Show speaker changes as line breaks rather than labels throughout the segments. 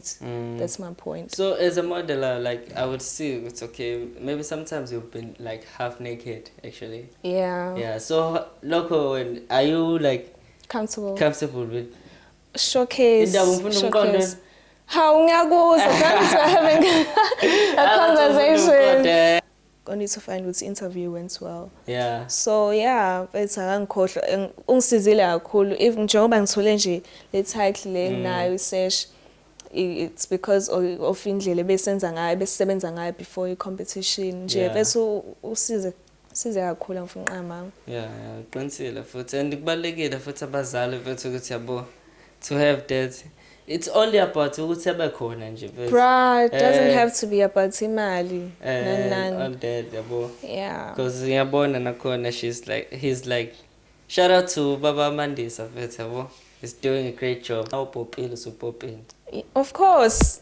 it. That's my point.
So as a modeler, like I would see it's okay. Maybe sometimes you've been like half naked actually. Yeah. So local, and are you like comfortable with
showcase? How we're having a conversation. I need to find which interview went well.
Yeah.
So yeah, it's akangikhohlwa ungisizile kakhulu. Even njengoba ngithole nje le title le nayo search, it's because of indlela besenza ngayo besebenza ngayo before i-competition nje bese usize kakhulu ngifuna mama.
Yeah, qinisile futhi and kubalekile futhi abazali bethu ukuthi yabo to have that. It's only about ukuthi abekhona nje bethu.
Bruh, it doesn't have to be about imali.
All that yabo.
Yeah.
Because ngiyabona nakhona he's like shout out to Baba Mandisa bethu yabo. He's doing a great job. Awupopile supopile.
Of course.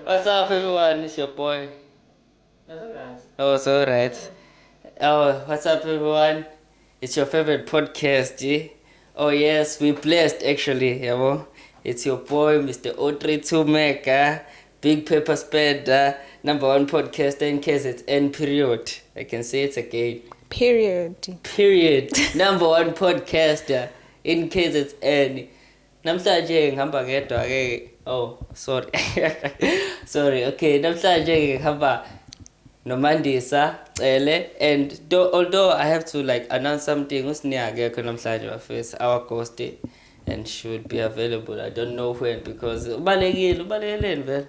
What's up, everyone? It's your boy. Oh, it's alright. Oh, what's up, everyone? It's your favorite podcast, G. Oh, yes, we blessed actually, yabo. It's your boy, Mr. 032 Mecca, Big Pepper Spender, #1 podcaster in KZN, period. I can say it again.
Period.
#1 podcaster in KZN. Namhlanje ngihamba ngedwa ke. Oh, sorry. Sorry. Okay, namhlanje ngihamba noMandisa Cele, and although I have to like announce something, uSneha akekho namhlanje bafethu, our ghost, and she will be available. I don't know when because ubalekileni vele.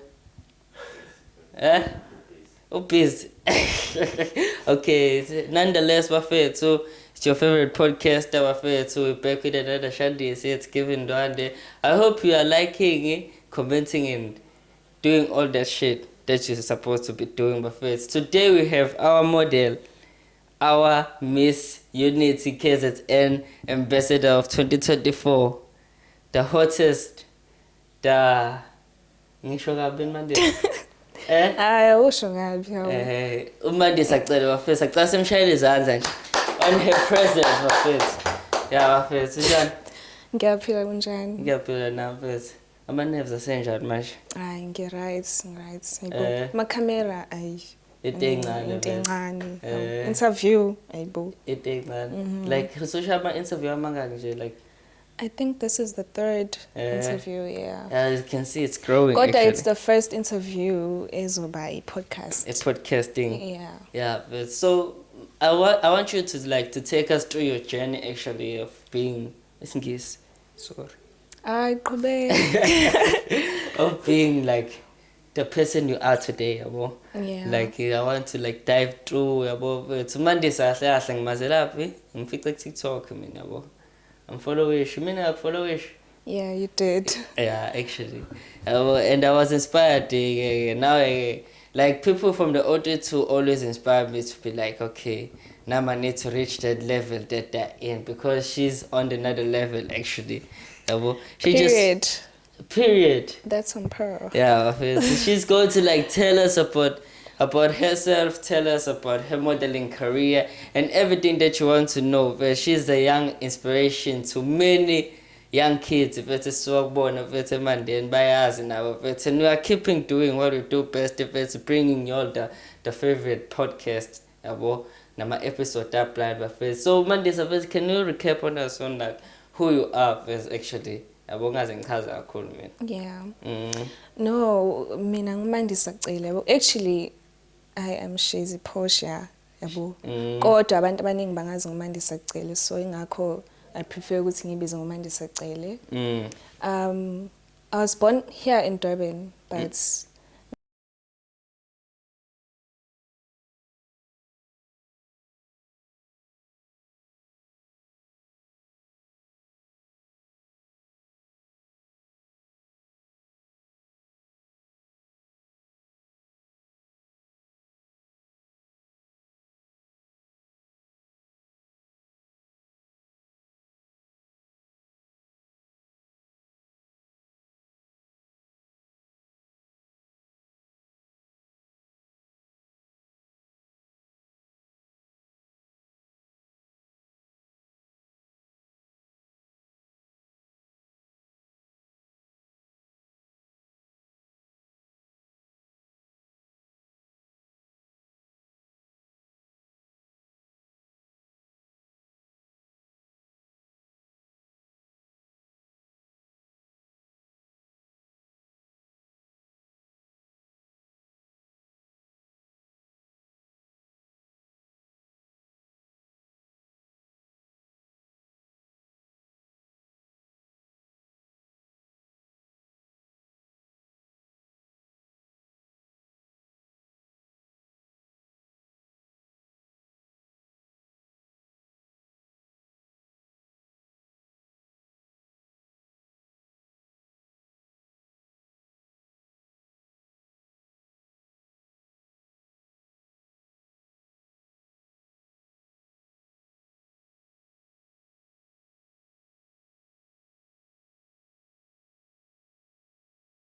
Busy. Okay, nonetheless bafethu, it's your favorite podcaster bafethu. We're back with another Shandisi. It's Kevin Dwande. I hope you are liking, commenting, and doing all that shit that you're supposed to be doing bafethu. Today we have our model, our Miss Unity KZN Ambassador of 2024, the hottest, the ngisho kabi manje.
Hayi usho kabi yawo.
uMandisa Cele bafethu acela simshayele izandla nje on her presence bafethu. Yeah bafethu njani?
Ngiyaphila kunjani?
Ngiyaphila nami bafethu. Ama-nerves asenjani manje?
Hayi ngiright. Hayibo. Ama-camera ayi.
Into encane.
Interview ayibo.
Into encane. Like social ama-interview amangaki nje like?
I think this is the third interview, yeah.
As you can see, it's growing.
Koda, it's the first interview by podcast.
It's podcasting.
Yeah.
Yeah, but so I want you to take us through your journey actually of being of being like the person you are today, yabo.
Yeah.
Like I want to like dive through, yabo. To Mandisa kahle ngimazelapi, ngifice TikTok mina, yabo. I'm followish. I followish.
Yeah, you did.
Yeah, actually. And I was inspired. Now, like people from the O2 always inspire me to be like, okay, now I need to reach that level that they're in because she's on another level actually. Period.
That's on Pearl.
Yeah, she's going to like tell us about herself, tell us about her modeling career and everything that you want to know. But she's a young inspiration to many young kids. And we are keeping doing what we do best. It's bringing you all the favorite podcast. Nama episode that blind. So Mandisa, can you recap on us on like who you are actually?
Yeah. No, mina ngumandisa Cele. Actually, I am Shezi Portia, yabo. Kodwa abantu abaningi bangazi ngumandisa Cele, so ingakho I prefer ukuthi ngibize ngumandisa Cele. I was born here in Durban, but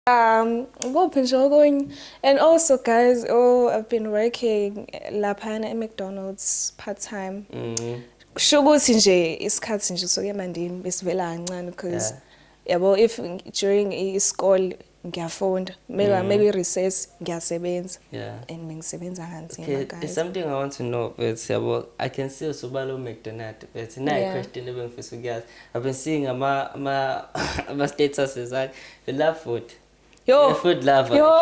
Kuphi nje okunye. And also guys, I've been working laphana eMcDonald's part-time. Kusho ukuthi nje isikhathi nje soke emandini besivela kancane because yabo if during isikole ngiyafunda maybe recess ngiyasebenza and ngisebenza kanzima guys.
There's something I want to know but yabo I can see usubalo McDonald's but na question ebengifisa ukuyazi. I've been seeing ama statuses like you love food.
Yo,
food lover.
Yo.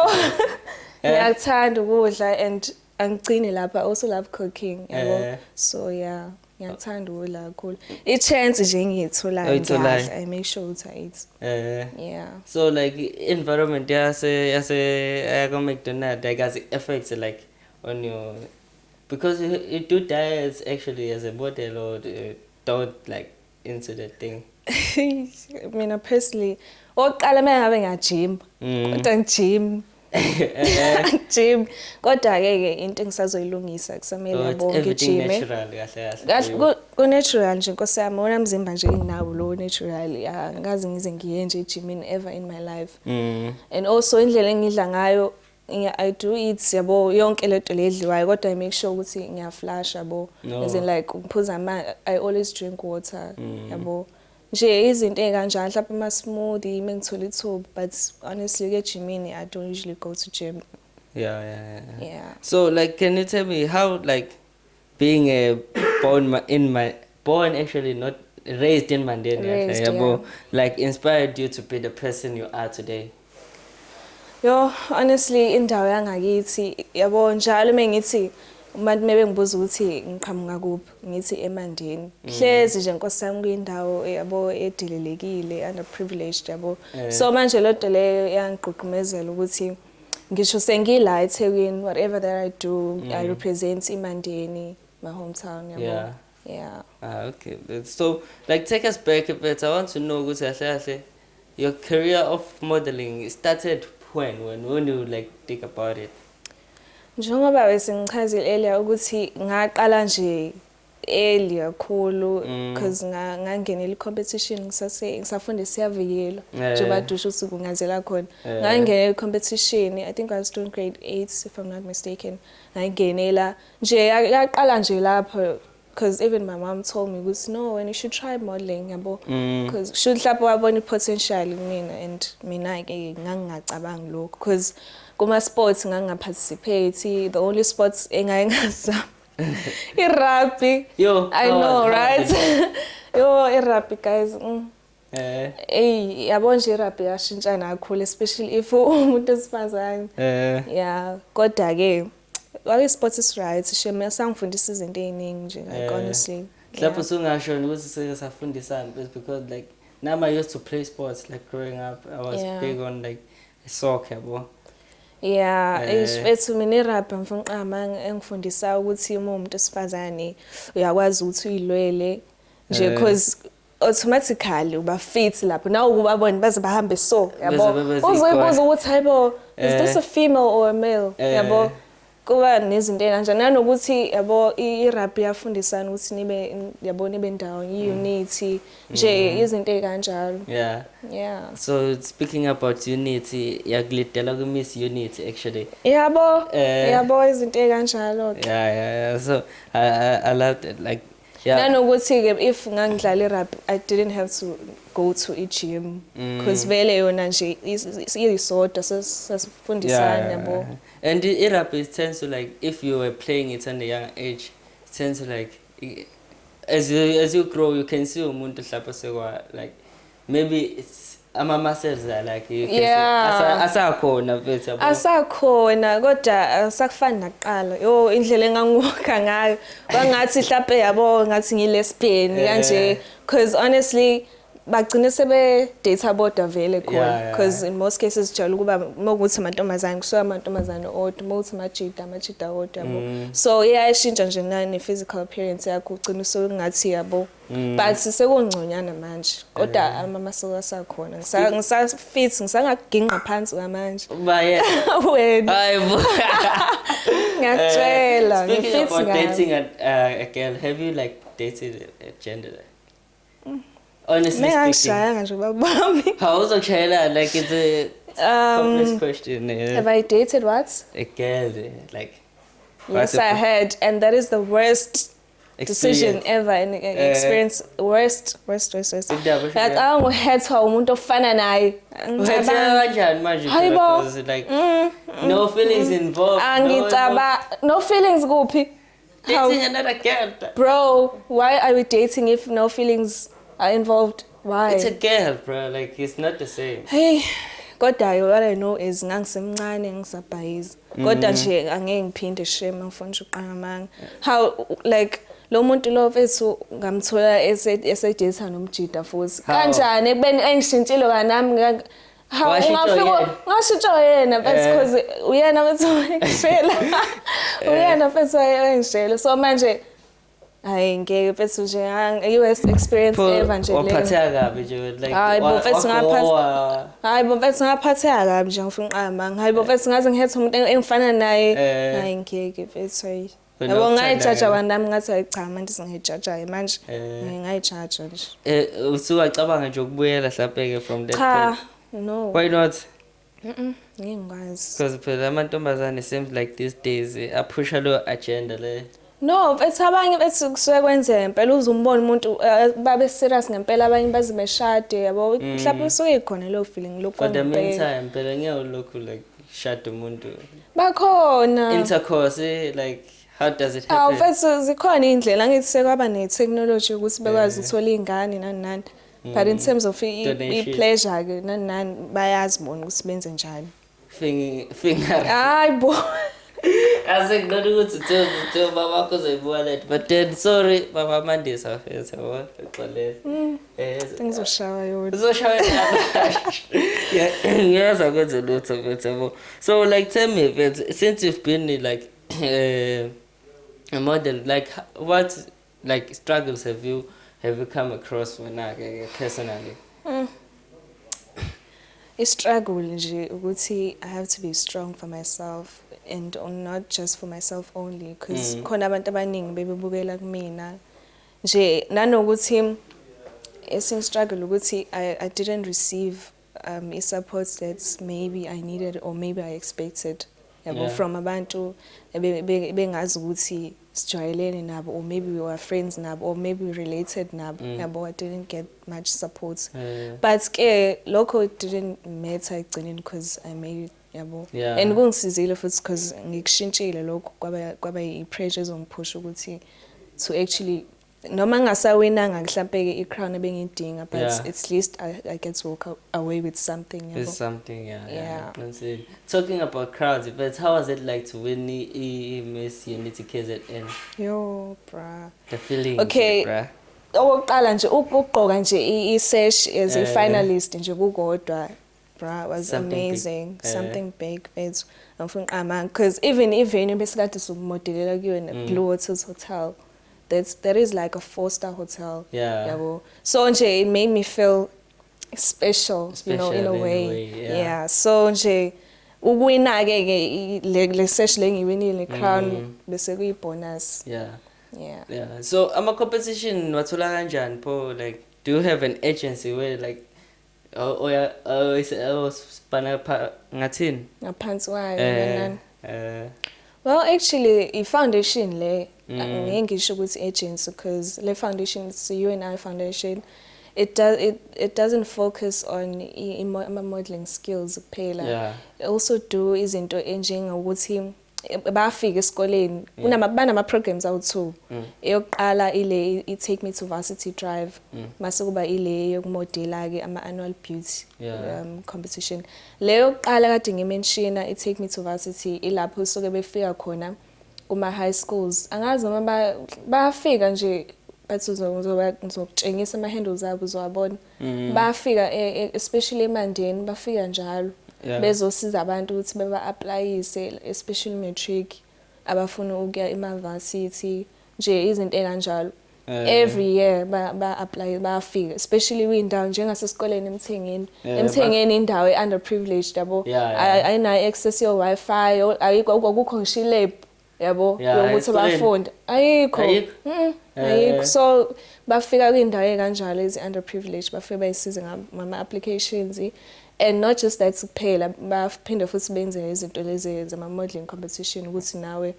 Ngiyakuthanda ukudla and angigcini lapha I also love cooking yabo. So yeah. Ngiyakuthanda ukudla kakhulu. I-chance nje ngiyitholayo ngiyadla. I make sure ukuthi I eat. Yeah.
So like environment yase McDonald's I guess it affects like on your because you do diets actually as a model or don't like into that thing.
Mina personally oqala mengabe ngiyajima kodwa ngijima gym kodwa ke into engisazoyilungisa kusamele yabo ngijime kahle ku natural nje Nkosi yami wona mzimba nje nginawo lo natural angazi ngize ngiye nje gym ever in my life and also indlela engidla ngayo I do eat yabo yonke lento ledliwayo kodwa I make sure ukuthi ngiyaflash yabo as in like ngiphuza amanzi I always drink water yabo nje izinto ekanjalo mhlawumbe ama smoothie mengithola ithuba but honestly ke gymini I don't usually go to gym. Yeah.
So like can you tell me how like being a born actually not raised in Mandela like inspired you to be the person you are today?
Yo honestly indawo yangakithi yabo njalo mengithi umuntu mebe ngibuza ukuthi ngiqhamuka kuphi ngithi eMandeni hlezi nje Nkosi yami kuyindawo yabo edilelekile underprivileged yabo so manje lo nto leyo yangiqhuqhumezela ukuthi ngisho sengila eThekwini whatever that I do I represent iMandeni my hometown yabo. Yeah.
Okay. So like take us back a bit. I want to know ukuthi your career of modeling started when you like think about it.
Njengoba besengichazile earlier ukuthi ngaqala nje early kakhulu because ngangenela i-competition ngisafunda siyavikela njengoba dusha usuku ngazela khona ngangenela i-competition I think I was doing grade 8 if I'm not mistaken ngangenela nje yaqala nje lapho because even my mom told me ukuthi no when you should try modeling yabo because should lapho wabona i-potential kumina and mina ke ngangingacabangi lokho because kuma sports ngangaparticipate the only sports engayengazama i-rugby.
Yo,
I know right. Yo i-rugby guys yabo nje i-rugby yashintsha kakhulu especially if umuntu esifazane yeah kodwa ke wake sports is right sheme sangifundisa izinto eziningi nje like honestly
lapho sungasho ukuthi sesafundisana because like now I used to play sports like growing up I was big on like soccer yabo.
Yeah, ifethu mina irabha mfunqama engifundisa ukuthi umuntu esifazane uyakwazi ukuthi uyilwele nje because automatically uba fit lapho nawo ukubabona baze bahambe so yabo uzoyibuza ukuthi hayibo is this a female or a male yabo kuba nezinto kanjani nanokuthi yabo irabha yafundisana ukuthi nibe yabo nibe ndawo unity nje izinto ezikanjalo. Yeah.
So speaking about unity yakulidela ku Miss Unity actually.
Yabo izinto ezikanjalo.
Yeah. So I love that like
nanokuthi ke if ngangidlala irabha I didn't have to go to a gym because vele yona nje isisodwa sasifundisana yabo.
And irabha tends to like if you were playing it at a young age it tends to like as you grow you can see umuntu hlapha sekwa like maybe it's ama muscles are like you can asakhona mfethu yabo
asakhona kodwa asakufani naqala yo indlela engangiwalka ngayo wangathi hlaphe yabo ngathi ngilesbian kanje because honestly bagcina sebe data border vele khona because in most cases jalo kuba mokuthi amantombazane kusuka amantombazane odwa mokuthi amajida odwa yabo so iyashintsha nje nani physical appearance yakho ugcina sokungathi yabo but sekungconyana manje kodwa ama-muscle asakhona ngisafit ngisangaginqa phansi manje wena
hayibo
ngiyakutshela
speaking about dating a girl have you like dated a gender honestly speaking
nje babami
how uzokushayela like it's complex question.
Have I dated what?
A girl, like.
Yes,
what's
I
the-
had, and that is the worst decision
Experience.
ever in experience. Worst.
Indaba
Like angihethwa umuntu ofana naye.
Uhetheka kanjani manje phela,
Hayibo.
'cause, like no feelings involved.
No feelings kuphi?
Dating another girl.
Bro, why are we dating if no feelings are involved? Why?
It's a girl, bro. Like it's not the same.
Hey, kodwa what I know is ngangisemncane ngisabhayiza. Kodwa nje angeke ngiphinde shame ngifuna uqala amanga. How like lo muntu lo mfethu ngamthola esedate nomjida futhi. Kanjani ekubeni engishintshile kanami how ungafika ngashintsha yena because uyena mfethu ngishela. Uyena mfethu ngishela. So manje hayi ngeke mfethu nje US experience ever nje le.
Waphatheka kabi nje like
hayi bo mfethu ngaphatheka. Hayi bo mfethu ngaphatheka kabi nje ngifuna uqamba. Hayi bo mfethu ngaze ngihethe umuntu engifana naye. Hayi ngeke mfethu hayi. Yabo ngayijaja bandami ngathi cha manje singayijaja manje ngayijaja nje.
Usuwacabanga nje ukubuyela mhlawumbe from that
Cha,
point.
no.
Why not?
Ngingikwazi.
Because phela amantombazane seems like these days apusha lo agenda le.
No, mfethu abanye bethi kusuke kwenzeka impela uzumbona umuntu babe serious ngempela abanye bazimeshade yabo mhlawumbe usuke ikhona lo feeling lokho.
For the meantime phela ngeke ulokhu like shade umuntu.
Bakhona.
Intercourse like how does it happen?
Mfethu zikhona indlela ngithi sekwaba ne technology ukuthi bekwazi ukuthola ingane nani. But in terms of i-pleasure ke nani bayazi bona ukuthi benze njani.
Finger.
Hayi bo.
Asekudona ukuthi to baba wakho uzoyibuka letho but then sorry baba Mandisa mfethu yabo exolele.
Ngizoshawa yona.
Uzoshawa yes I got a lot of it. So like tell me mfethu, since you've been like a model, like what like struggles have you come across when personally?
I struggle nje ukuthi I have to be strong for myself and not just for myself only because khona abantu abaningi bebebukela kumina nje nanokuthi struggle ukuthi I didn't receive support that maybe I needed or maybe I expected from abantu bengazi ukuthi sijwayelene nabo or maybe we were friends nabo or maybe we related nabo yabo I didn't get much support but ke lokho it didn't matter egcineni because I made it yabo and kungisizile futhi because ngikushintshile lokho kwaba i-pressure ezongiphusha ukuthi to actually noma ngasawinanga mhlawumbe i-crown ebengidinga but at least I get to walk away with something yabo.
With something yeah. Talking about crowds, but how was it like to win Miss Unity KZN?
Yo bruh,
the feeling
okay
bruh.
Okokuqala nje ukugqoka nje i-sesh as a finalist nje kukodwa bruh was amazing. Something big bethu ngifuna uqama because even venue besikade sokumodelela kuyona Blue Waters Hotel. That is like a 4-star hotel. Yabo. So nje it made me feel special you know, in a way. Yeah. So nje ukuwina ke le sesh le ngiwinile crown bese kuyi bonus. Yeah.
So competition wathola kanjani po, like do you have an agency where like spana ngathini
ngaphansi kwayo well actually i-foundation le ngeke ngisho ukuthi agency because le foundation is UNI foundation. It doesn't focus on modeling skills kuphela. It also do izinto enjengokuthi bafika esikoleni banama programs awu2 eyokuqala ile i-Take Me to Varsity Drive mase kuba ile yokumodela ke ama-annual beauty competition. Leyo yokuqala kade ngimenshina i-Take Me to Varsity ilapho soke befika khona kuma high schools angazi noma bafika nje bathi uzokutshengisa ama-handles abo uzowabona bafika especially eMandeni bafika njalo bezosiza abantu ukuthi beba-applyise especially matric abafuna ukuya ema-varsity nje izinto ekanjalo every year ba-apply bafika especially kwindawo njengasesikoleni emthengeni indawo e-underprivileged yabo ayinayo access yo-Wi-Fi akukho ngisho i-lab yabo
Yeah,
yokuthi
esikoleni.
abafundi ayikho ayikho so bafika kwindawo ekanjalo ezi underprivileged bafika bayisize ngama applications and not just that kuphela baphinde futhi benze izinto lezi zama modeling competition ukuthi nawe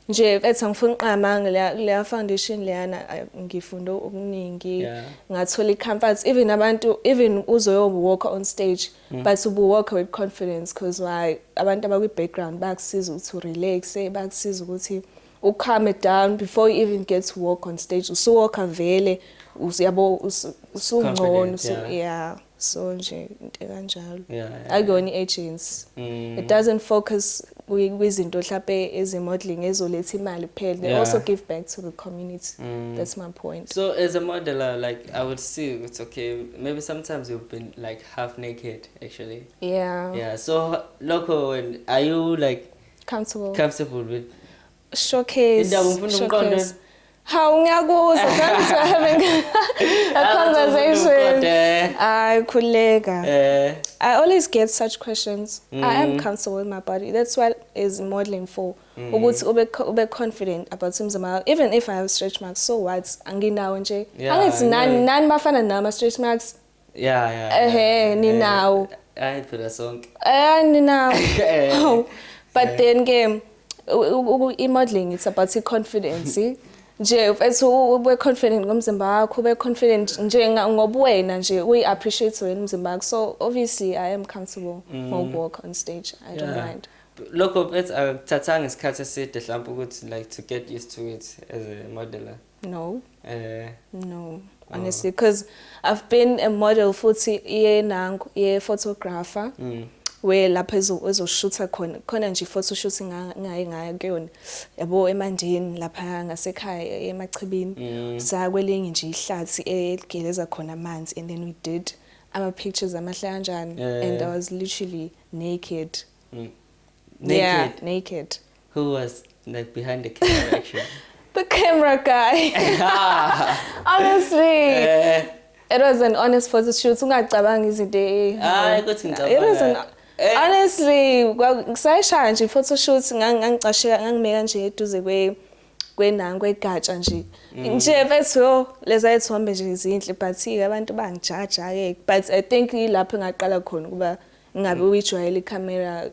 nje ethi angifuni uqama leya foundation leyana ngifunda okuningi ngathola icomfort even abantu even uzoyo walk on stage but ubu walk with confidence because why abantu abakwi background bakusiza ukuthi relax bakusiza ukuthi calm it down before you even get to walk on stage usuwalka vele usiyabo usungcono yeah so nje into kanjalo akuyona agency it doesn't focus kwizinto mhlawumbe ezi-modeling ezoletha imali kuphela they also give back to the community that's my point.
So as a modeler, like I would see it's okay maybe sometimes you've been like half naked actually yeah so loco, are you like comfortable with
showcase how ngiyakuza thanks for having a conversation I always get such questions I am comfortable with my body that's what is modeling for ukuthi ube confident about umzimba even if I have stretch marks so what anginawo nje angithi nani bafana nama stretch marks ninawo
phela sonke
ninawo but then game i-modeling it's about i-confidence nje ufethu ube confident ngomzimba wakho ube confident nje ngoba wena nje uyi-appreciate wena umzimba wakho so obviously I am comfortable walk on stage I don't mind.
Lokho mfethu akuthathanga isikhathi eside mhlawumbe ukuthi like to get used to it as a modeler?
No honestly because I've been a model futhi photographer where lapha ezoshutha khona nje photo shooting ngaye kuyona yabo emandeni lapha ngasekhaya emachibini sakwelinye nje ihlathi eligeleza khona amanzi and then we did ama pictures amahle kanjani and I was literally naked. Naked.
Who was like behind the camera actually?
The camera guy. Honestly it was an honest photo shoot ungacabanga izinto
ukuthi ngicabanga
honestly ngisayishaya nje photo shoot ngangicasheka ngangimeka nje eduze kwenango kwegatsha nje mfethu leza ithombe nje izinhle but abantu bangijaja ke but I think ilapho engaqala khona kuba ngabe uyijwayele camera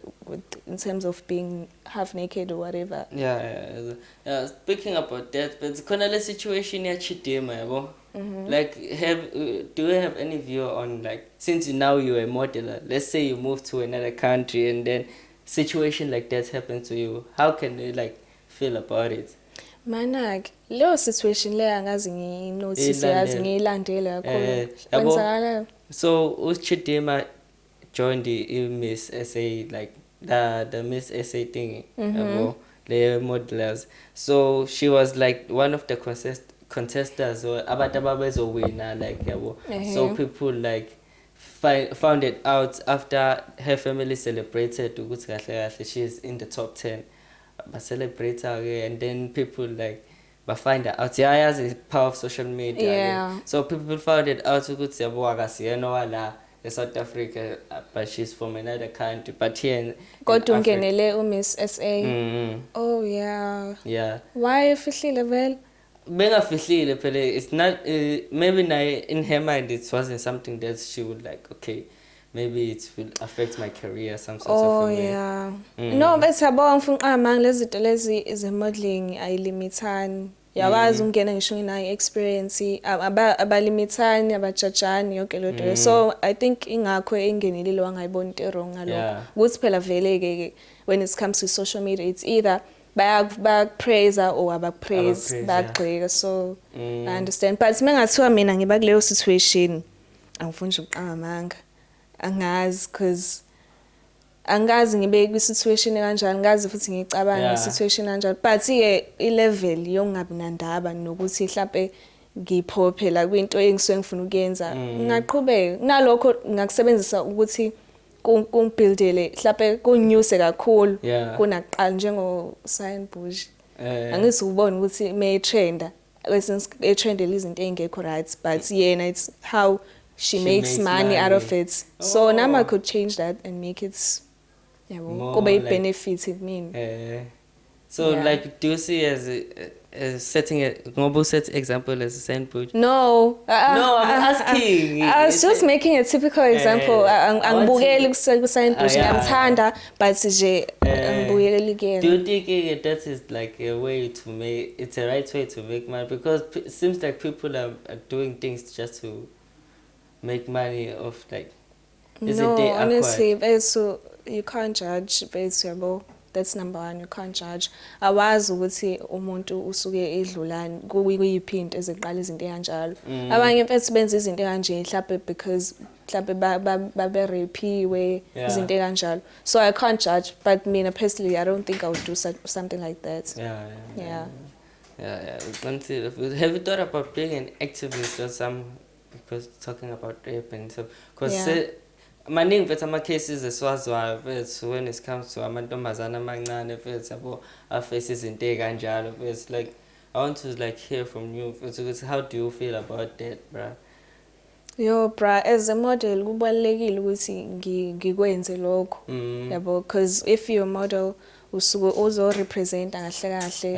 in terms of being half naked or whatever.
Speaking about that but khona le situation ya Chidema yabo like do you have any view on like since now you're a modeler let's say you move to another country and then situation like that happens to you how can you like feel about it?
Manak leyo situation le angazi nginotice yazi ngiyilandela kakhulu kwenzakala
so uChidema joined the Miss SA like the Miss SA thing the modelers so she was like one of the contestants or abantu ababezowina like yabo so people like found it out after her family celebrated ukuthi kahle kahle she is in the top 10 ba celebrate her and then people like ba find out yazi the power of social media so people found it out ukuthi yabo akasiyena wala South Africa but she's from another country but here
kodwa ungenele uMiss SA oh yeah why ifihlile vele
bengafihlile phela it's not maybe in her mind it wasn't something that she would like okay maybe it will affect my career some sort of way.
No bethabo ngifuna uqama lezi zinto lezi ze modeling ayilimithani yawazi ungena ngisho nginayo experience abalimithani abajajani yonke lo nto so I think ingakho engenelile wangayibona into wrong ngalokho ukuthi phela vele ke when it comes to social media it's either bayapraise or abapraise bagxeka so I understand but mengathiwa mina ngiba kuleyo situation angifuni nje uqanga amanga angazi because angazi ngibe kwi situation kanjani ngazi futhi ngicabanga i situation kanjani but ke I level yongabi nandaba nokuthi mhlawumbe ngiphophela kwinto engisuke ngifuna ukuyenza ngaqhubeka nalokho ngakusebenzisa ukuthi kungibuildele mhlawumbe kunyuse kakhulu kunaqala njengo Sign Bush angizubona ukuthi may trenda since trendele izinto engekho right but yena it's how she makes money out of it so now I could change that and make it kube benefit kimi
So
Yeah.
like, do you see as setting a global set example as a sandwich?
No.
No, I'm asking.
I was just making a typical example.
I want to-
Angibukeli kusayinbush
yeah,
ngiyamthanda but nje angibukeli
Do you
again.
think that is like a way to make, it's a right way to make money? Because it seems like people are doing things just to make money off, like, is it
No,
they
honestly,
awkward?
so you can't judge bethu yabo. That's number one, you can't judge. Awazi ukuthi umuntu usuke edlulani kuyiphi into eziqala izinto ekanjalo. Abanye mfethu benza izinto ekanje mhlawumbe because mhlawumbe babe rapiwe izinto ekanjalo. So I can't judge, but mina personally I don't think I would do something like that.
Yeah. Have you thought about being an activist or some, because talking about rape and so, because maningi mfethu ama-cases esiwaziwayo mfethu when it comes to amantombazana amancane mfethu yabo afase izinto ey'kanjalo mfethu, like I want to like hear from you mfethu ukuthi how do you feel about that, bruh?
Yo bra, as a model kubalekile ukuthi ngikwenze lokho. Yabo, because if you're a model usuke uzo representa kahle kahle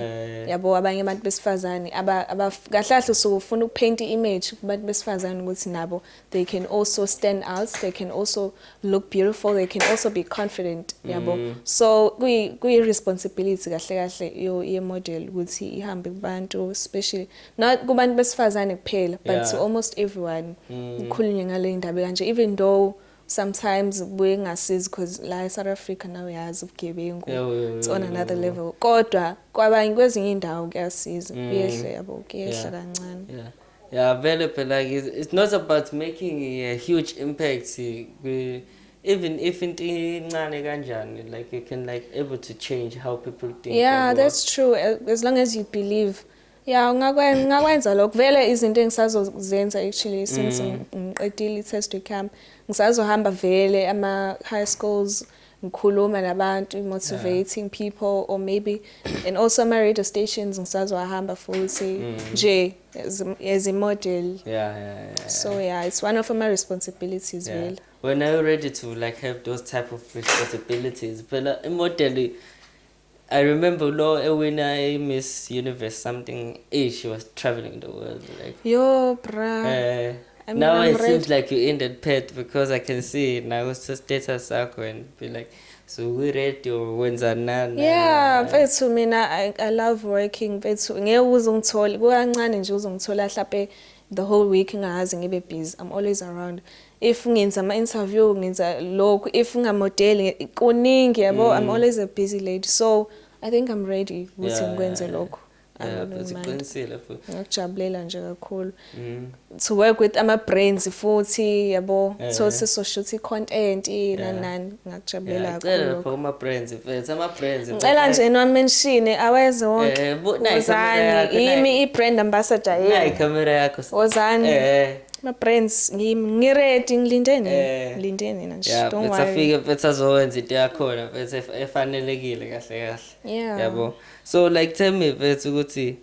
yabo abanye abantu besifazane kahle kahle usuke ufuna ukupaint image kubantu besifazane ukuthi nabo they can also stand out, they can also look beautiful, they can also be confident yabo. So kuyi responsibility kahle kahle ye model ukuthi ihambe kubantu, especially not kubantu besifazane kuphela but to almost everyone. Ukhulunywe ngale ndaba kanje, even though sometimes buye ngasizi because la eSouth Africa now yazi ubugebengu, it's on another level. Kodwa kwabanye kwezinye indawo kuyasiza, kuyehle yabo, kuyehla kancane.
Yeah, vele phela like it's not about making a huge impact, even if into incane kanjani, like you can like able to change how people think.
Yeah, that's true, as long as you believe. Yeah, ngakwenza lokho vele izinto engisazozenza actually since ngiqedile i-test camp. Ngisazohamba vele ama high schools ngikhuluma nabantu, motivating people, or maybe and also ama radio stations ngisazohamba futhi nje as a model. So yeah, it's one of my responsibilities really.
When are you ready to like have those type of responsibilities? But model, I remember when I Miss Universe something, she was traveling the world, like.
Yo, bruh.
Now it seems like you're in that pet because I can see it now. It's just status and be like, so we ready or when's none?
Yeah, mfethu mina I love working. Mfethu ngeke uzongithola kukancane nje uzongithola mhlawumbe the whole week ngingazi ngibe busy. I'm always around. If ngenza ama interview ngenza lokho, if ngamodel kuningi yabo, I'm always a busy lady. So I think I'm ready ukuthi ngikwenze lokho. Ngiyakujabulela nje kakhulu to work with ama brands futhi yabo, so sesoshoot i-content nani ngakujabulela kakhulu
for ama brands
ngicela nje no mention aweze wonke Wozani yimi i-brand ambassador yini
nayi camera yakho
Wozani ama brands ngiready ngilindeni nje don't worry
afike mfethu azowenza into yakhona mfethu efanelekile kahle kahle yabo. So like tell me mfethu ukuthi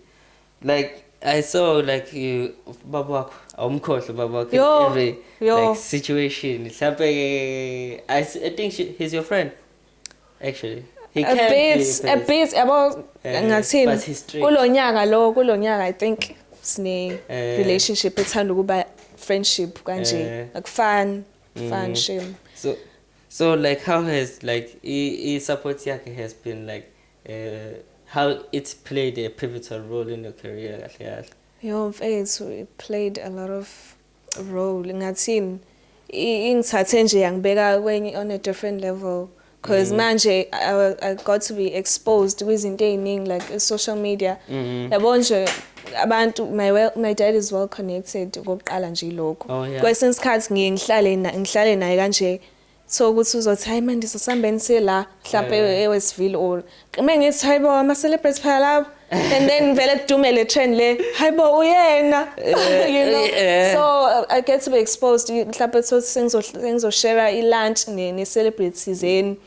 like I saw like you baba wakho awumkhohle baba wakho in every like situation mhlawumbe I think he's your friend actually. He
a bit about ngathini kulonyaka I think sine relationship ethanda ukuba friendship kanje akufani shame.
So like how has like support yakhe has been like how it's played a pivotal role in your career kahle?
Yo mfethu, it played a lot of role. Ngathini ingithathe nje yangibeka kwenye on a different level because manje I got to be exposed kwizinto eziningi like social media. Yabo nje abantu my dad is well connected kokuqala nje lokho. Kwesinye isikhathi ngihlale naye kanje. So ukuthi uzothi hayi manje sisambeni sila mhlawumbe eWestville or mengithi hayibo ama celebrities phela lapho and then vele kudumele trend le hayibo uyena you know. So I get to be exposed mhlawumbe sengizoshare i-lunch ne celebrities zeni.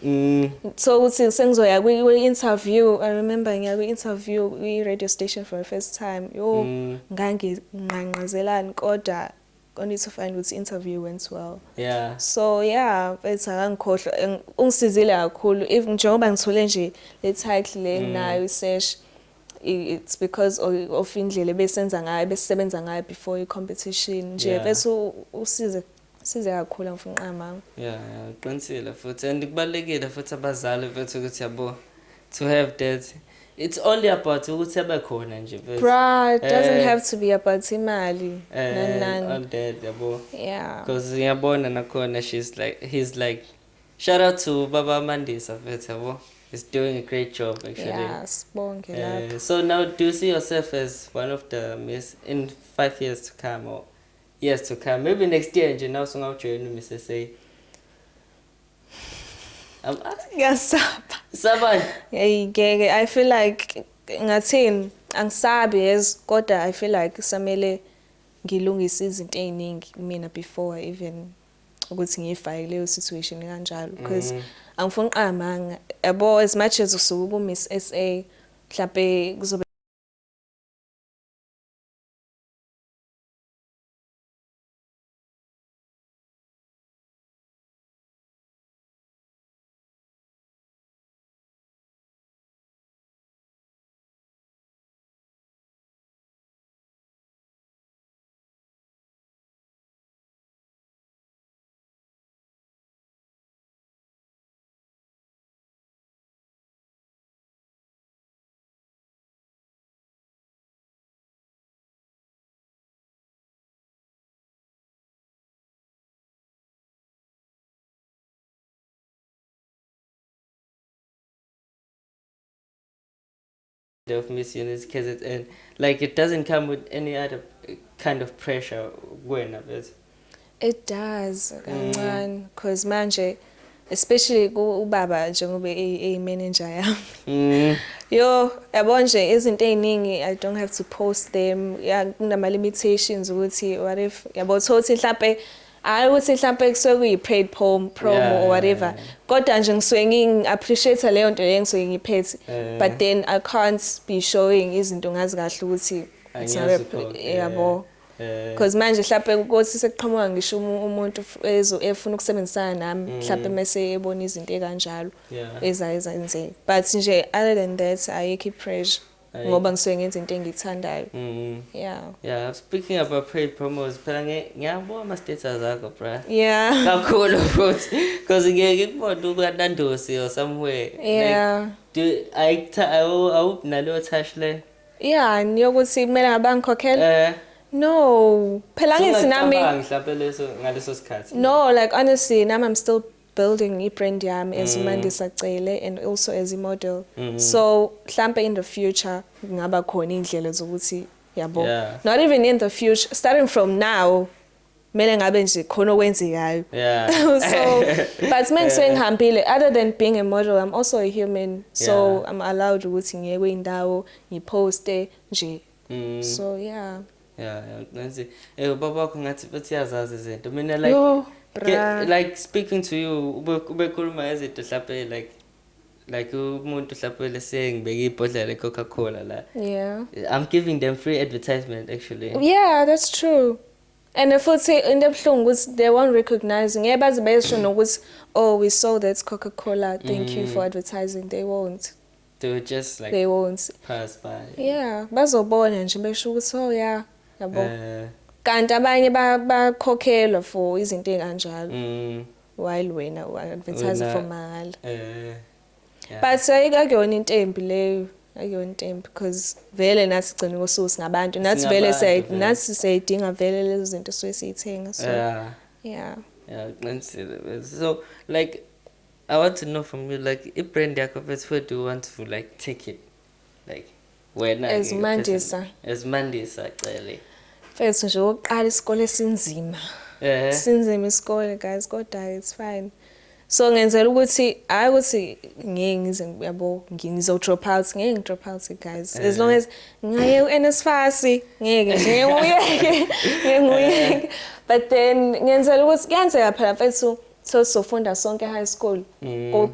So ukuthi sengizoya kwi-interview. I remember ngiya kwi-interview kwi-radio station for the first time. Yo nganginqanqazelani kodwa only to find ukuthi interview went well.
Yeah.
So yeah, mfethu akangikhohlwa ungisizile kakhulu even njengoba ngithole nje le title le nginayo isesh it's because of indlela besenza ngayo before i-competition nje bese usize kakhulu ngifuna uqama.
Yeah, qinisile futhi and kubalekile futhi abazali bethu ukuthi yabo to have that. It's only about ukuthi abekhona nje bese.
Bruh, it doesn't have to be about imali.
All that yabo.
Yeah.
Because ngiyabona nakhona he's like shout out to Baba Mandisa bethu yabo. He's doing a great job actually.
Yeah, sibonge lapho.
So now do you see yourself as one of the Miss in 5 years to come or years to come? Maybe next year nje now singawujoin Miss SA. I'm asking.
Ngiyasaba.
Sabani?
Ngeke I feel like ngathini angisabi yes kodwa I feel like samele ngilungise izinto eziningi mina before even ukuthi ngifake leyo situation kanjalo because angifuni uqama yabo as much as usuke ku Miss SA mhlawumbe kuzobe
of Miss Universe KZN, like it doesn't come with any other kind of pressure when a bit.
it does kancane because manje especially ubaba njengoba manager yami yo yabo nje izinto eziningi I don't have to post them kunama limitations ukuthi what if yabo thothi mhlawumbe ukuthi mhlawumbe kusuke kuyi-paid promo or whatever kodwa nje ngisuke ngi-appreciate leyo nto leyo ngisuke ngiphethe but then I can't be showing izinto ngazi kahle ukuthi yabo because manje mhlawumbe ukuthi sekuqhamuka ngisho umuntu efuna ukusebenzisana nami mhlawumbe mase ebona izinto ekanjalo ezenzeka but nje other than that ayikho pressure ngoba ngisuke ngenza into engiyithandayo.
Yeah, speaking about paid promos phela ngiyabona ama status akho bra kakhulu futhi because ngeke ngibone ukanandosi or somewhere like do nalo touch le
niyokuthi kumele ngabangikhokhela no phela ngithi nami
mhlawumbe ngaleso sikhathi
no like honestly nami I'm still building i-brand yami as uMandisa Cele and also as a model. So mhlambe in the future ngaba khona indlela zokuthi yabo not even in the future starting from now mele ngabe nje khona okwenzekayo. So but manje ngihambile other than being a model I'm also a human so I'm allowed ukuthi ngiye kwindawo ngiposte nje. So yeah
nansi baba wakho ngathi bathi yazazi izinto mina like speaking to you ubekhuluma izinto mhlawumbe like umuntu mhlawumbe lesengibeka ibhodlela Coca-Cola la I'm giving them free advertisement actually.
Yeah, that's true. And futhi into ebuhlungu ukuthi they won't recognize ngeke baze bayisho nokuthi oh we saw that Coca-Cola thank you for advertising. They won't.
They would just like
they won't
pass by.
Bazobona nje besho ukuthi oh yabo kanti abanye bakhokhelwa for izinto ekanjalo while wena advertise for mahala. But ayikuyona into embi leyo akuyona into embi because vele nathi sigcina ngosuku singabantu nathi vele sayidinga vele lezi zinto siyithenga so
qinisile. So like I want to know from you like i-brand yakho where do you want to like take it like wena
as
Mandisa Cele
Mfethu nje oqala isikole sinzima. Sinzima isikole guys kodwa it's fine. So ngenzela ukuthi hayi ukuthi ngeke ngize yabo ngizo drop out ngeke drop out guys as long as ngaye uNSFAS ngeke nje nguyeke but then ngenzela ukuthi kuyenzeka phela mfethu sofunda sonke high school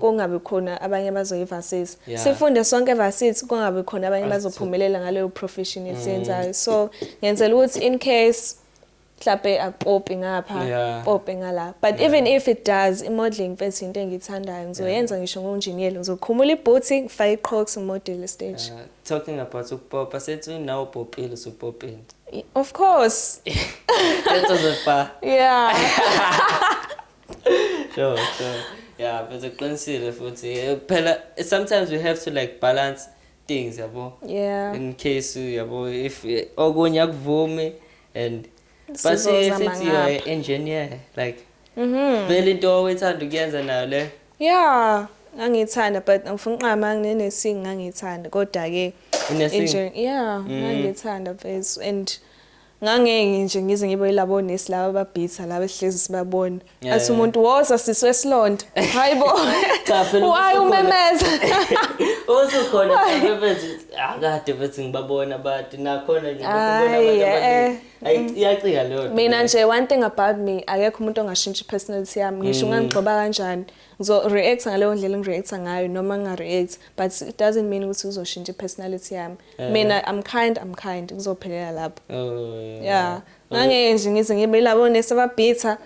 kongabe khona abanye bazoyivarsity sifunde sonke varsity kongabe khona abanye bazophumelela ngaleyo profession esiyenzayo so ngenzela ukuthi in case mhlape apopi ngapha
Yeah.
popi ngala but even if it does modeling mfethu into engithandayo ngizoyenza ngisho ngonjiniyela ngizokhumula ibhuthi ngifake iCrocs model stage
Talking about ukupopa sethi now upopile usupopile.
of course
That was a far.
yeah
Sure. Yeah, but uqinisile futhi phela sometimes we have to like balance things yabo.
yeah
In case yabo if okunye akuvumi and but
Sizozama
since you are an
ngapha.
engineer like vele into owethanda ukuyenza nayo le.
yeah ngangithanda but ngifuna uqama nginesingi ngangithanda kodwa ke
Unesing?
yeah ngangithanda phezulu and ngangeke nje ngize ngibe labo nesi laba ababhitha laba ehlezi sibabona
Yeah,
athi umuntu woza siswe silonda hayibo
Cha, phela
why
usukhona.
umemeza
Osukhona mfethu akade bethi ngibabona abantu nakhona nje ukubona
Ayi,
abantu abaningi. Iyacika leyo nto.
mina nje one thing about me akekho umuntu ongashintsha personality yami ngisho ngangigcoba kanjani ngizo react ngaleyo ndlela ngireact ngayo noma nginga-react but it doesn't mean ukuthi uzoshintsha personality yami mina I'm kind ngizophelela lapho
Oh
yeah ngangeke nje ngize ngibe labo nesababhitha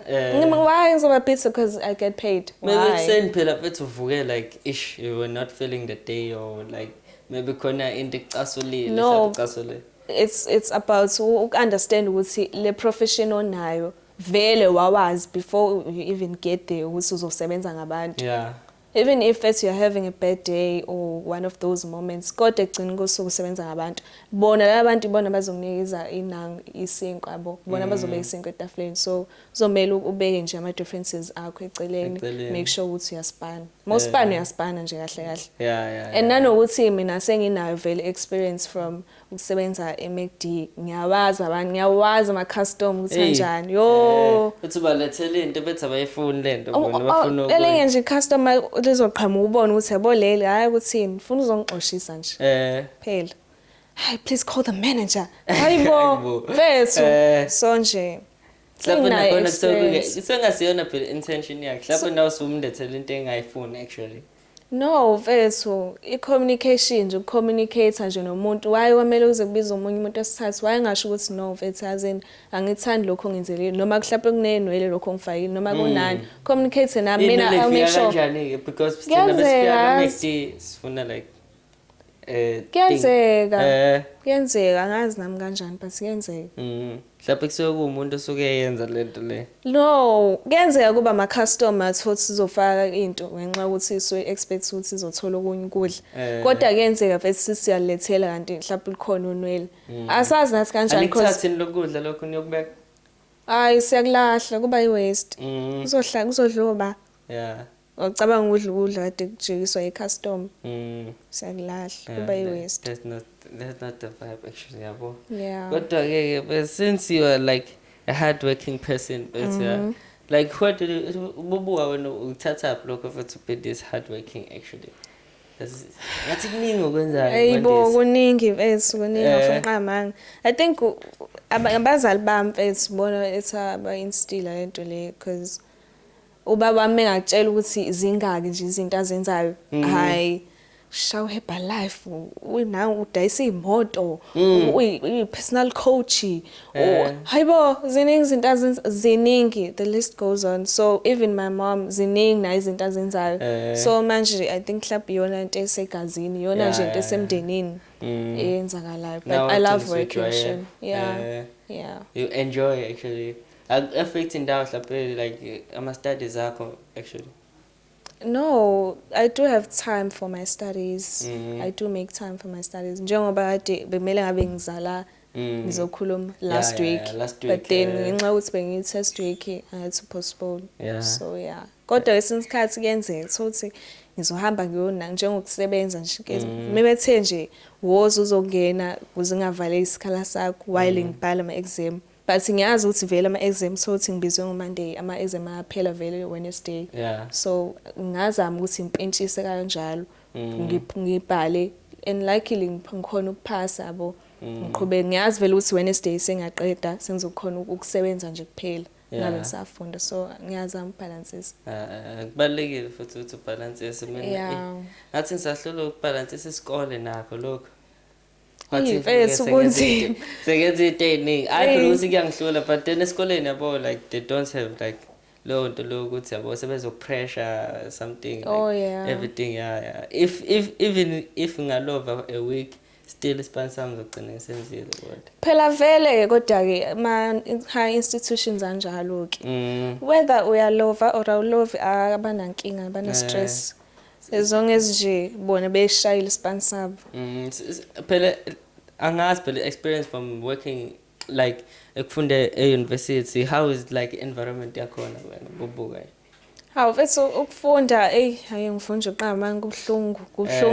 why ngizobabhitha because I get paid
maybe
why
send phela mfethu uvuke like ish you were not feeling the day or like maybe khona into ekucasulile
No.
ekucasulile.
it's about understand ukuthi le profession onayo vele wawazi before you even get there ukuthi uzosebenza ngabantu
Yeah.
even if you're having a bad day or one of those moments kodwa egcina kosuku usebenza ngabantu bona labantu bona bazokunikeza inang isinkwa yabo bona bazobeka isinkwa etafuleni so uzomela ubeke nje ama differences akho eceleni make sure ukuthi uyaspana mawuspana uyaspana nje kahle kahle
Yeah.
and nanokuthi mina senginayo vele experience from ukusebenza eMcD ngiyawazi abantu ngiyawazi ama custom ukuthi kanjani yo
uthi balethele into bethi abayifuni lento bona bafuna
elinye nje customer lizoqhamuka ubone ukuthi yabo leli hayi ukuthini ufuna uzongixoshisa nje phela hayi please call the manager hayibo vethu so nje
lapho nakhona kusengasiyona phela intention yakhe lapho nawe usumlethele into engayifuni actually.
No vethu I-communication nje ukucommunicate nje nomuntu why kwamele uze kubiza umunye umuntu esithathu why ngasho ukuthi no vethu azini angithandi lokho ngenzelile noma mhlawumbe kunenwele lokho ngifakile noma kunani communicate nami mina I'll make sure
kanjani because thina besifika eMcD sifuna like
kuyenzeka angazi nami kanjani but kuyenzeka
mhlawumbe kusuke kuumuntu osuke eyenza lento le.
No kuyenzeka kuba ama customer futhi sizofaka into ngenxa ukuthi so expect ukuthi izothola okunye ukudla kodwa kuyenzeka futhi siyalethela kanti mhlawumbe likhona onwele asazi nathi kanjani because
anikuthathini lokudla lokho niyokubeka
hayi siyakulahla kuba i-waste kuzodluba
yeah
ucabanga ukudla kade kujikiswa i-custom siyakulahla kuba i-waste
that's not the vibe actually yabo.
yeah
Kodwa ke but since you are like a hardworking person but like what did you ububuka wena uthatha up lokho for to be this hardworking actually ngathi kuningi okwenzayo
hayibo kuningi mfethu kuningi ngifuna uqamanga I think abazali bami mfethu bona etha ba instill lento le because ubaba wami engakutshela ukuthi zingaki nje izinto azenzayo hayi shaw Herbalife unawo udayisa imoto uyi-personal coach hayibo ziningi izinto ziningi the list goes on so even my mom ziningi na izinto azenzayo so manje I think mhlawumbe iyona into esegazini iyona nje into esemndenini eyenzakalayo but I love working yeah
you enjoy actually affecting down mhlawumbe like ama studies akho actually.
No, I do have time for my studies. I do make time for my studies. Njengoba kade bemele ngabe ngizala ngizokhuluma last week but then ngenxa ukuthi bengi-test week I had to postpone. So yeah. Kodwa esinsikhathi kuyenzeka ukuthi ngizohamba ngiyona njengokusebenza nje mebethe nje woza uzongena ukuze ngavale isikhala sakho while ngibhala ama-exam. But ngiyazi ukuthi vele ama-exams sothi ngibizwe ngo-Monday ama-exam ayaphela vele Wednesday so ngazama ukuthi ngipentshise kanjalo ngibhale and luckily ngikhona ukuphasa yabo ngiqhubeka ngiyazi vele ukuthi Wednesday sengaqeda sengizokhona ukusebenza nje kuphela ngabe ngisafunda so ngiyazama ubalansisa
kubalekile futhi ukuthi ubalansise mina ngathi ngisahlula ukubalansisa isikole nakho lokho Wathi
Mfethu kunzima.
sengenza into ey'ningi. Hayi phela ukuthi kuyangihlula but then esikoleni yabo like they don't have like leyo nto leyo ukuthi yabo sebezopressure something
Oh,
like
yeah.
everything yeah. If even if ngalova a week still ispan sami ngizogcina ngisenzile kodwa.
Phela vele kodwa-ke ama-high institutions anjalo-ke. Whether uyalova or awulovi abanankinga, abana-stress. As long as nje bona beshayile ispan sabo.
Phela angazi phela experience from working like ekufunda e-university, how is like environment yakhona wena bubuka?
Hawu mfethu ukufunda hayi ngifunda uqamba kubuhlungu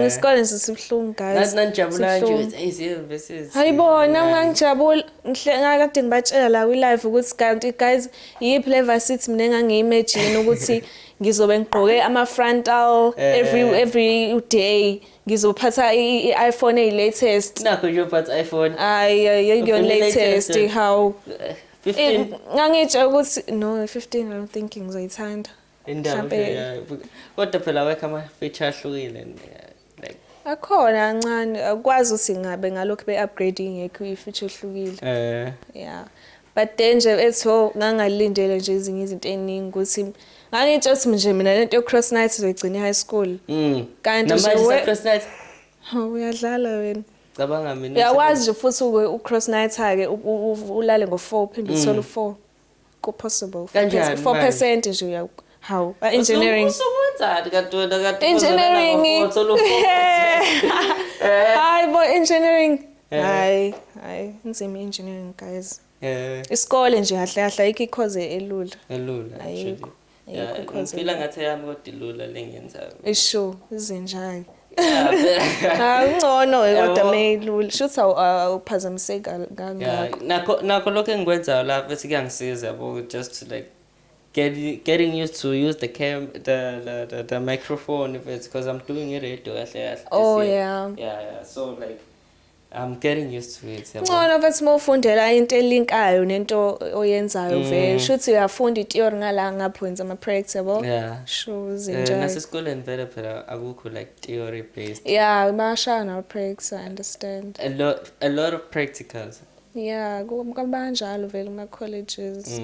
isikole nje sibuhlungu guys.
Nathi nanijabula nje e-university.
Hayibona ngangijabula ngakade ngibatshela la kwi-live ukuthi kanti guys yiphi le varsity mina engangi-imagine ukuthi ngizobe ngigqoke ama-frontal every day ngizophatha i-iPhone eyi-latest.
Nakho nje uphatha iPhone.
Your latest how
15
ngangitsho ukuthi no 15 I don't think ngizoyithanda.
indaba kodwa phela awekho ama-feature ahlukile like
akhona kancane akwazi ukuthi ngabe ngalokho be-upgrading ngekho i-feature ehlukile. Yeah but then nje etho ngangalindele nje ezinye izinto eziningi ukuthi ngangitsho ukuthi nje mina lento yo-cross night izoyigcina e-high school. Kanti
nje cross night
uyadlala wena.
cabanga mina
uyakwazi nje futhi u-cross night-ke ulale ngo-4 uphinde uthole u-4 ku-possible 4% nje how engineering
usubunzani kanti wena kanti
engineering hayi bo engineering hayi nzima engineering guys. Isikole nje kahle kahle ayikho ikhoze elula
actually ngifila ngathi yami kodwa ilula lengenzayo
isho izinjani ngcono kodwa mayilula shuthi awuphazamiseki kangako.
nakho lokho engikwenzayo lapha bese kuyangisiza yabo just to like getting used to use the microphone if it's because I'm doing it radio kahle.
Oh yeah.
So like I'm getting used to it.
Ngcono bathi mawufundela into elinkayo nento oyenzayo vele shuthi uyafunda i-theory ngala ngaphenza ama-practice yabo. Sure zinjani.
Nasesikoleni vele phela akukho like theory based.
Yeah bashaya na-practice I understand.
A lot of practicals.
Yeah kubanjalo vele kuma-colleges.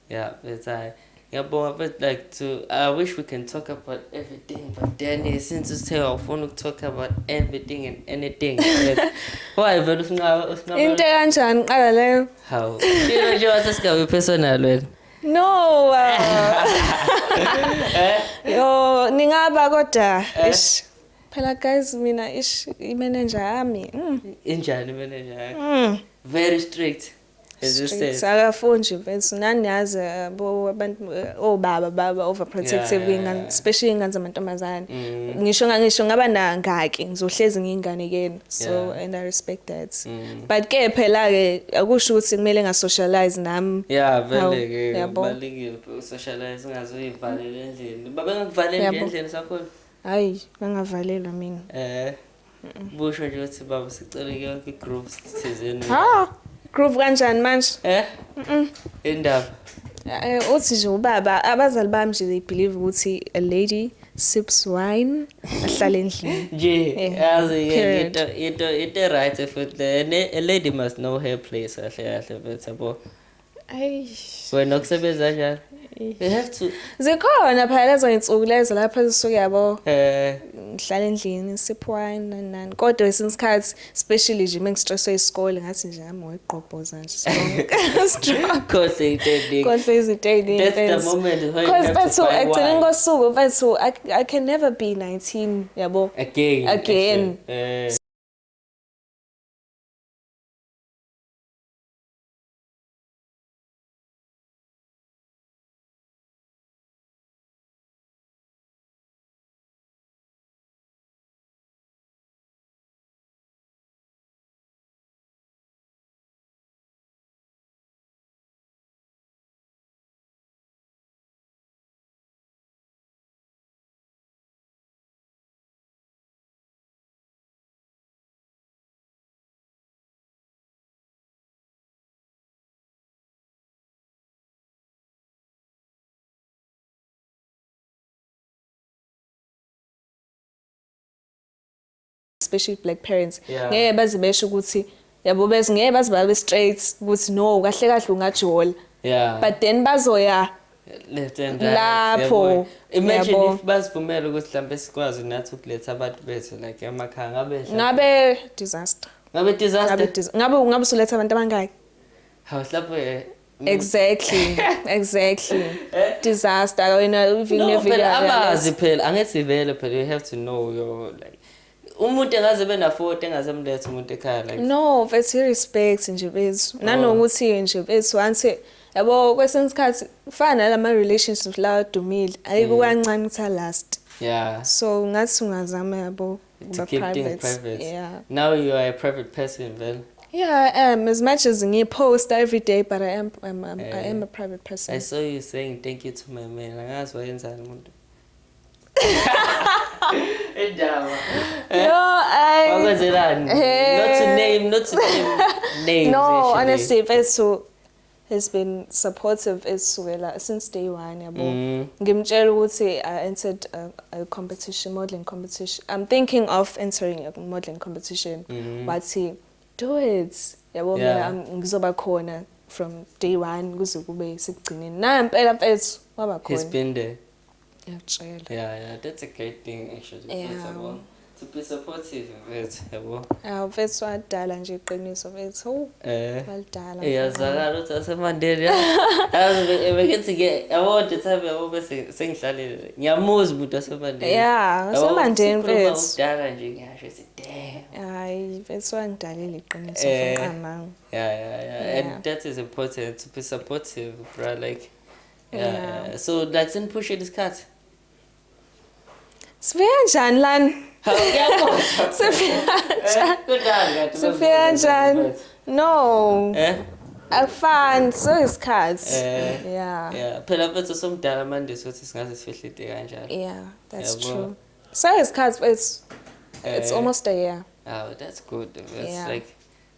Yeah, but but like I wish we can talk about everything, but then since you say I want to talk about everything and anything. Why vele
into kanjani qala leyo?
How? Nje wasesingabe personal wena.
No. Yo ningaba kodwa ish phela guys mina i-manager yami.
Injani manager yakho? Very strict. As you said.
Akafundi mfethu nani yazi abantu baba overprotective ingane especially ingane zamantombazane. Ngisho ngaba ngaki ngizohlezi ngingane so and I respect that. But ke phela ke akusho ukuthi kumele ngasocialize nami.
Yeah vele ke balekile socialize ngazoyivalela endlini. Babe ngikuvalele endlini sakhona.
Hayi ngangavalelwa mina.
Busho nje ukuthi baba sicela yonke i-groups thizeni.
Groove kanjani manje?
Indaba.
Uthi nje ubaba abazali bami nje they believe ukuthi a lady sips wine ahlala endlini.
Nje yazi into right futhi a lady must know her place kahle futhi yabo. Wena ukusebenza kanjani? You have to
zikhona phela lezo insuku lezo lapha zisuke yabo ngihlala endlini sip wine nani kodwa esinsikhathi especially nje mengistresswe isikole ngathi nje ngami weqhobhoza nje strong
khohle
izinto eziningi
that's the moment when you have
to find ekugcineni kosuku mfethu I can never be 19 yabo again. especially black parents
Yeah.
ngeke baze besho ukuthi yabo bese ngeke baze babe straight ukuthi no kahle kahle ungajola
Yeah.
but then bazoya
left and right.
lapho
Yabo. Imagine
yabo.
if basivumela ukuthi mhlambe sikwazi nathi ukuletha abantu bethu like emakhaya
ngabe disaster
disaster.
ngabe usuletha abantu abangaki
How mhlawumbe
exactly disaster wena even
no,
never
phela abazi phela angithi vele phela you have to know your like umuntu engaze bena-40 engasemletha umuntu ekhaya like
no it's respect nje bethu nanokuthi nje bethu once yabo kwesinye isikhathi kufana nalama relationships la dumile ayikho kancane ukuthi last
yeah
so ngathi ungazama yabo
to keep things private.
yeah
Now you are a private person then.
yeah I am as much as I post every day but I am a private person.
I saw you saying thank you to my man. Angazi wayenzani umuntu. Edaba.
No,
Wakwenzelani? Not to name names.
no,
actually.
honestly, Vetsu has been supportive since day one. Yabo. Ngimtshela ukuthi I entered a competition, modeling competition. I'm thinking of entering a modeling competition. Wathi, do it. Yabo,
Yeah.
ngizoba khona from day one kuze kube sekugcineni. Na impela Vetsu waba
He's
khona.
been there.
Ngiyakutshela.
Yeah, that's a great thing actually.
Yeah.
Yabo. To be supportive of it, yabo.
Vetsu wadala nje iqiniso Vetsu. Walidala.
Iyazakala ukuthi asemandeni bekethi ke yabo the time yabo bese sengihlalile ngiyamuzwa umuntu asemandeni
Yeah, asemandeni Vetsu.
udala nje ngiyasho sithi damn
Hayi Vetsu wangidalela iqiniso fuqamanga.
yeah and that is important to be supportive bro like yeah. So that's in push this cut
Sifika njani lana? Sifika njani? No. Akufani so isikhathi. Yeah.
Phela mfethu somdala manje sothi singaze sifihle ide kanjalo.
Yeah, that's
Yabo.
true. So isikhathi it's almost a year.
Oh, that's good. It's
Yeah.
like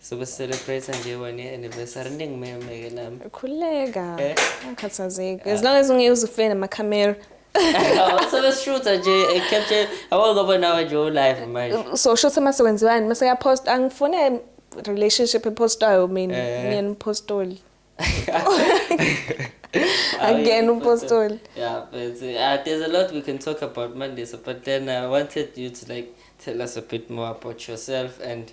so we celebrate nje 1 year anniversary ningimeme ke nami.
Khuleka. Angikhathazeki. As long as ungeke ufene ama-camera.
So let's shoot nje capture awukoba nawe nje live manje.
So shothi mase wenziwani mase yapost angifune relationship epostayo mina impostoli. Again impostoli.
Yeah, but there's a lot we can talk about Monday, so but then I wanted you to like tell us a bit more about yourself, and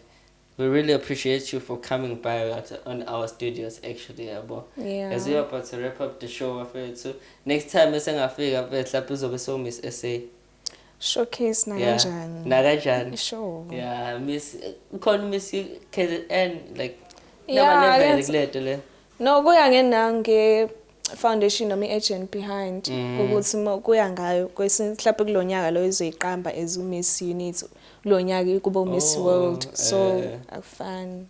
we really appreciate you for coming by on our studios actually, yabo.
Yeah.
As we're about to wrap up the show, so next time esengafika mhlawumbe uzobe so Miss SA.
Showcase nakanjani?
Nakanjani?
Sure.
Yeah, Miss call Miss KZN like
Yeah,
never neglect le.
No, kuya ngenange foundation noma i-agent behind ukuthi kuya ngayo kwesinye mhlawumbe kulonyaka lo izoyiqamba as uMiss Unit kulonyaka kuba uMiss World so akufani.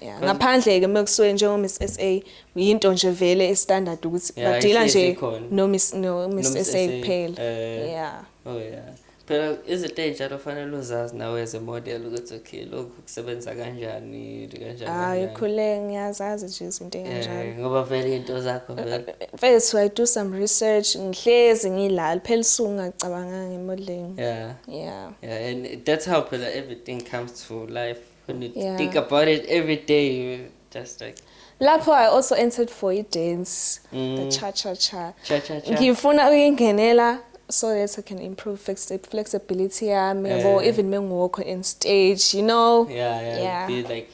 Yeah, ngaphandle ke mekusuke njengoMiss SA uyinto nje vele estandard ukuthi badila nje no Miss SA kuphela. Yeah.
Oh yeah. Phela izinto enjalo fanele uzazi nawe as a model ukuthi okay lokhu kusebenza kanjani
Hayi khule ngiyazazi nje izinto enjalo.
Ngoba vele into zakho vele.
First I do some research ngihlezi ngilala phela usuku ngicabanga ngemodeling.
Yeah, and that's how phela everything comes to life when you think about it every day you just like
lapho I also entered for dance the cha. Ngifuna ukungenela so that I can improve flexibility yami yabo even mengiwalk on stage you know.
Yeah. Be like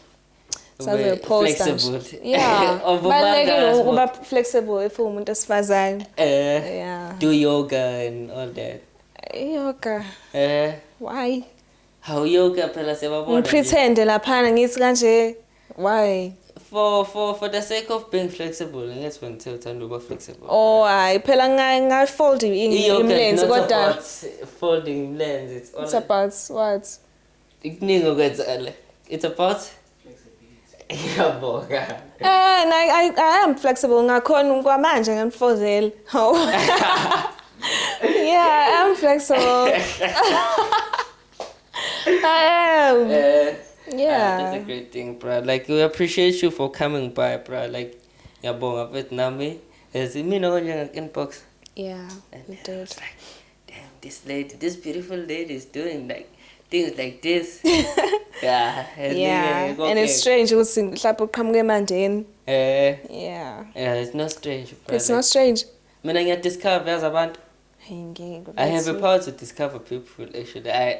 so
flexible.
Yeah. Balekile ukuba flexible if umuntu esifazane. Yeah.
Do yoga and all that.
Yoga. Why?
How yoga phela sebabona.
Pretend laphana ngithi kanje why?
For the sake of being flexible, and that's when uthanda ukuba flexible.
Oh, hayi phela ngai fold imlenze kodwa
folding imlenze
it's about what?
Ikuningi okwenzakala. It's about Yabonga.
I am flexible ngakhona kwamanje ngimfozela. Yeah, I am flexible. I am. Yeah.
That's a great thing, bro. Like, we appreciate you for coming by, bro. Like, Yabonga Vietnam. As me know inbox.
Yeah,
and
we did.
Like, damn, this beautiful lady is doing like things like this. Yeah.
Yeah, and it's strange ukuthi mhlawumbe uqhamuke emandeni.
Yeah,
Yeah.
it's not strange.
It's not strange.
Mina ngiyadiscover yazi abantu.
Hey, ngeke.
I have a power to discover people actually.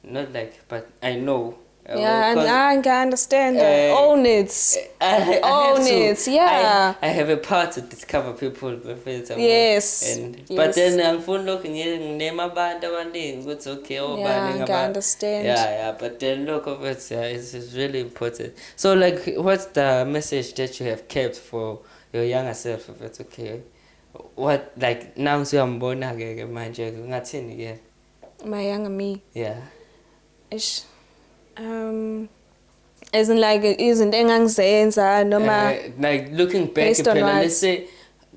Not like, but I know.
Yeah, and
'cause,
I can understand that. Own it.
I
Own it, yeah.
I have a power to discover people.
Yes,
But
yes.
then angifuni lokhu nginame abantu abaningi ukuthi okay,
Yeah, I can understand.
Yeah, but then look of it, it's really important. So like, what's the message that you have kept for your younger self? If it's okay, what like now usuyambona ke manje ngathini ke?
My younger me.
Yeah.
Ish. As in like izinto engangizenza noma
Like looking back
based on
phela
what?
let's say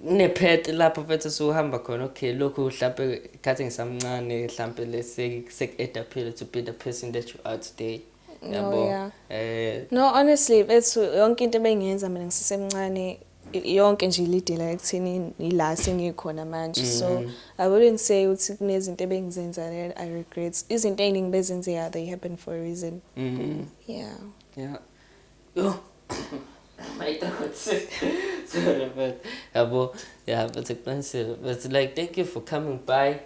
nephet lapho mfethu suhamba khona okay lokhu mhlambe khathi ngisamncane mhlambe let's say sekuedaphile to be the person that you are today.
No, yeah. No, honestly, bethu yonke into ebengiyenza mina ngisesemncane yonke nje ilidela ekuthini ila sengikhona manje. So I wouldn't say ukuthi kunezinto ebengizenza I regret. Izinto eziningi bezenzeka they happen for a reason. Yeah.
Yeah. Oh. My thoughts. Sorry, but yeah, but expensive. But like, thank you for coming by,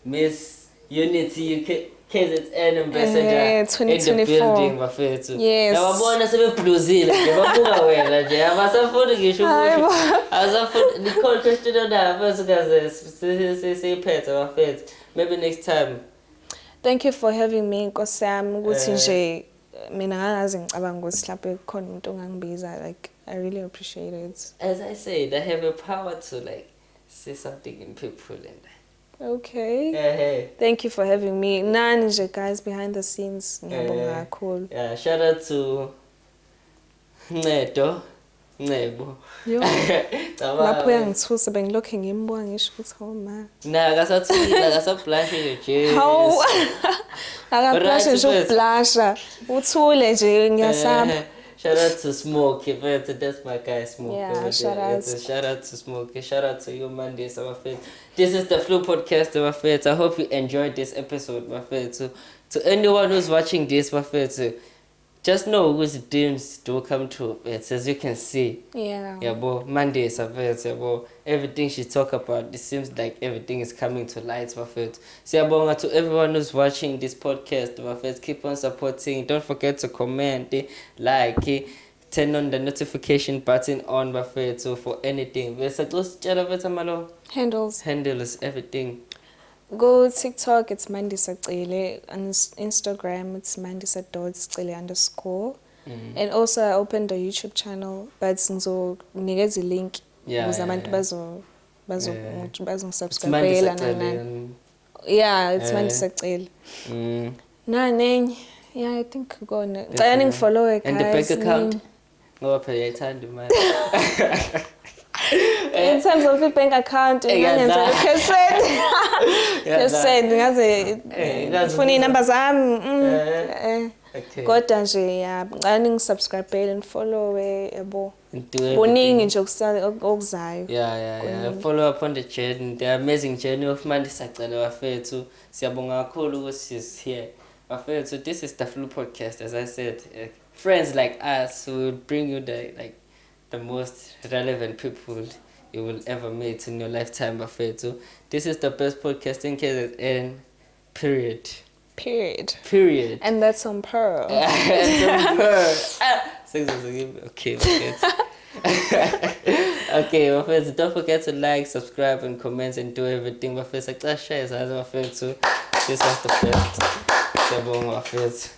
Miss Unity KZN ambassador
2024.
in the building, bafethu.
Yes.
Yababona sebebluzile nje babuka wena nje abasafuni ngisho ukuthi asafuni Nicole question ona bese kaze siphethe bafethu. Maybe next time.
Thank you for having me Nkosi yami ukuthi nje mina ngangazi ngicabanga ukuthi lapho khona umuntu ongangibiza like I really appreciate it.
As I said, I have a power to like say something in people and
Okay.
hey.
Thank you for having me. Nani nje guys behind the scenes ngiyabonga kakhulu.
Yeah, shout out to Ncebo.
Yo. Lapho uyangithusa bengilokhe ngimbuka ngisho ukuthi hawu ma.
Na akasablush nje.
Hawu. Akablush nje ublusha. Uthule nje ngiyasaba.
Shout out to Smokey, but that's my guy Smokey.
Yeah, shout out.
Shout out to Smokey. Shout out to you, Mondays, our friends. This is the Flu Podcast, my friends. I hope you enjoyed this episode, my friends. So, to anyone who's watching this, my friends, just know whose dreams do come true. It's as you can see.
Yeah.
Yeah, boy. Mondays, my friends. Yeah, boy. Everything she talk about, it seems like everything is coming to light, my friends. So, yeah, boy, to everyone who's watching this podcast, my friends, keep on supporting. Don't forget to comment, like, turn on the notification button on, my friends. So for anything, handles everything.
Go TikTok, it's Mandisa Cele, and Instagram, it's mandisa.cele_. And also I opened a YouTube channel, but so nigga link.
Yeah.
Abantu bazo subscribe.
Yeah,
it's Mandisa Cele. Nang, yeah, I think gonna. I follow it, guys.
And the bank account. Go up here, time man.
In terms of the bank account, funny numbers kodwa nje ya ngisubscribe and follow yabo boningi nje okuzayo.
Yeah. Follow up on the journey, the amazing journey of Mandisa Cele bafethu. Siyabonga kakhulu ukuthi she's here. Bafethu, this is the Flu Podcast, as I said. Friends like us who will bring you the most relevant people you will ever meet in your lifetime, bafethu. This is the best podcast in KZN. Period. And that's on Pearl. Okay. Okay, my friends, don't forget to like, subscribe, and comment, and do everything. My friends, share, my friends. This was the best. My friends.